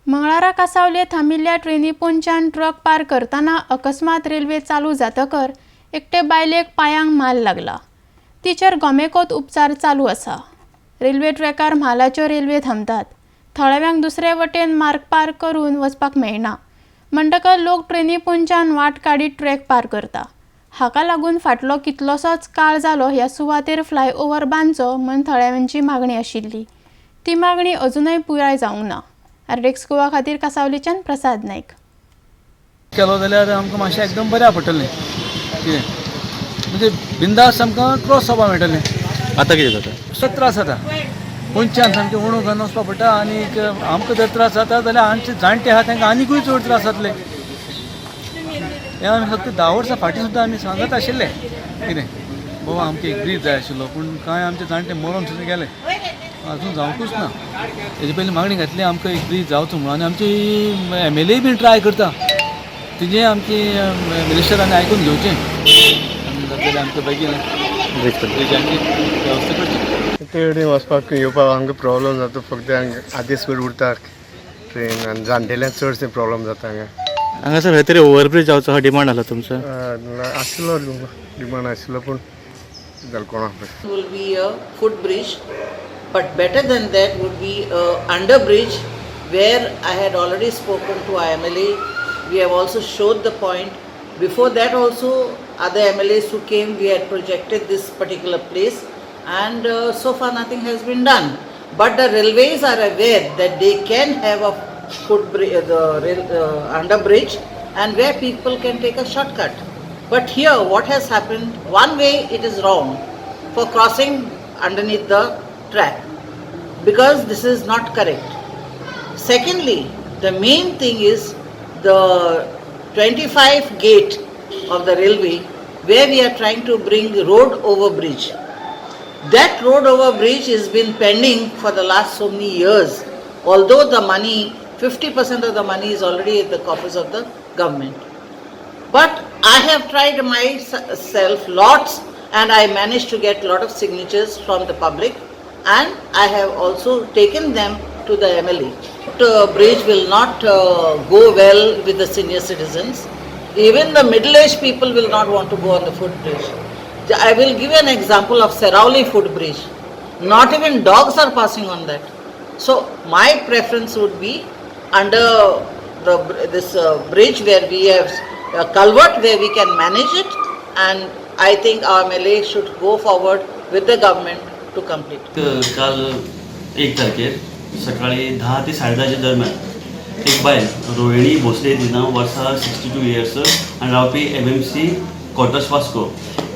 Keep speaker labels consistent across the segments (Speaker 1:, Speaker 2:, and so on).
Speaker 1: मंगळारा कासावले थांबिल्ल्या trainee पोंच्यान truck पार करताना अकस्मात रेल्वे चालू जातकर एकटे बायलेक पायांक माल लागला. तिचेर गोमेकोत उपचार चालू आसा. रेल्वे ट्रॅकार म्हालाच्यो रेल्वे थांबतात. थळाव्यांक दुसरे वटेन मार्ग पार करून वचपाक मेळना. म्हणटकर लोक ट्रेनी पोंच्यान वाट काडीत ट्रॅक पार करता. हाका लागून फाटलो कितलोसोच काळ जालो ह्या सुवातेर फ्लायओव्हर बांदचो म्हण थळाव्यांची मागणी आशिल्ली. ती मागणी अजूनय पुराय जावंक ना. आरडेक्स गोवा खातीर कासावलीच्यान प्रसाद नायक.
Speaker 2: केलो जाल्यार आमकां मातशें एकदम बऱ्या पडटलें. कितें म्हणजे बिंदास आमकां क्रॉस जावपाक मेळटलें.
Speaker 3: आतां कितें जाता?
Speaker 2: सो त्रास जाता. पोंच्यान सामकें उणो घालून वचपाक पडटा आनी आमकां जर त्रास जाता जाल्यार आमचे जाणटे आहा तांकां आनीकूय चड त्रास जातले. हें आमी फक्त 10 वर्सां फाटीं सुद्दां आमी सांगत आशिल्ले कितें बाबा आमकां एक ब्रीज जाय आशिल्लो, पूण कांय आमचे जाणटे मरून सुद्दां गेले, अजून जावंकूच ना. हेजे पयलीं मागणी घातली आमकां एक ब्रीज जावचो म्हणून आनी आमची MLA बीन ट्राय करता. तिजें आमची मिनिस्टरांनी आयकून घेवचें आनी जाल्यार आमकां बेगीन ब्रिजांची वेवस्था करची.
Speaker 4: ते कडेन वचपाक येवपाक आमकां प्रॉब्लम जाता. फक्त आदी स्पीड उरता ट्रेन आनी जाणटेल्यांक चडशे प्रॉब्लम जाता
Speaker 3: हांगासर खंय तरी ओवरब्रीज जावचो हा डिमांड आसलो तुमचो?
Speaker 4: आसलो डिमांड आशिल्लो पूण जालें कोणाक खबर.
Speaker 5: Will be a footbridge, but better than that would be a underbridge where I had already spoken to IMLA. We have also showed the point. Before that also other MLAs who came, we had projected this particular place, and so far nothing has been done. But the railways are aware that they can have a underbridge and where people can take a shortcut. But here what has happened, one way it is wrong for crossing underneath the track because this is not correct. Secondly, the main thing is the 25 gate of the railway where we are trying to bring road over bridge. That road over bridge has been pending for the last so many years, although the money, 50% of the money is already at the coffers of the government. But I have tried myself lots and I managed to get a lot of signatures from the public, and I have also taken them to the MLA. The bridge will not go well with the senior citizens. Even the middle-aged people will not want to go on the footbridge. I will give you an example of Serauli footbridge. Not even dogs are passing on that. So my preference would be under this bridge where we have a culvert where we can manage it, and I think our MLA should go forward with the government to complete.
Speaker 6: काल 1 तारखेर सकाळी 10 ते 10:30 दरम्यान एक बायल रोहिणी भोसले तिना वर्सा 62 years आनी रावपी MMC क्वॉर्टर्स वास्को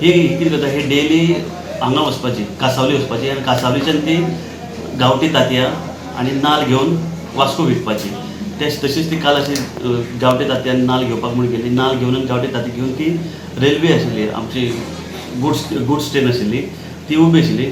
Speaker 6: ही कितें करता, ही डेली हांगा वचपाची, कासावली वचपाची आनी कासावलीच्यान ती गांवठी तांतयां आनी नाल घेवन वास्को विकपाची. तशीच ती काल अशी गांवठी तांतयां नाल घेवपाक म्हूण गेली. नाल घेवन आनी गांवठी तांती घेवन ती रेल्वे आशिल्ली आमची गुड्स ट्रेन आशिल्ली ती उबी आशिल्ली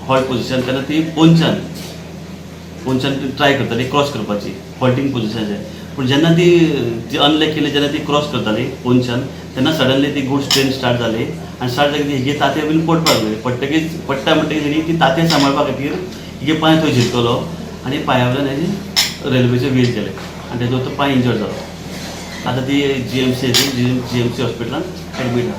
Speaker 6: हॉल्ट पोजिशन. तेन्ना ती पोंच्यान ट्राय करताली क्रॉस करपाची, हॉल्टिंग पोजिशन जाय. पूण जेन्ना ती अनलॅक केली, जेन्ना ती क्रॉस करताली पोंच्यान, तेन्ना सडनली ती गुड्स ट्रेन स्टार्ट जाली आनी स्टार्ट जाली हिगे तांतयां बीन पडपाक लागली. पडटा म्हणटकीर हिणी ती तांतयां सांबाळपा खातीर हिगे पांय थंय झिरकलो आनी पांया वयल्यान हेजी रेल्वेचें व्हील केलें आनी तेजो तो पांय इंजर्ड जालो. आतां ती GMC हॉस्पिटलांत एडमीट आहा.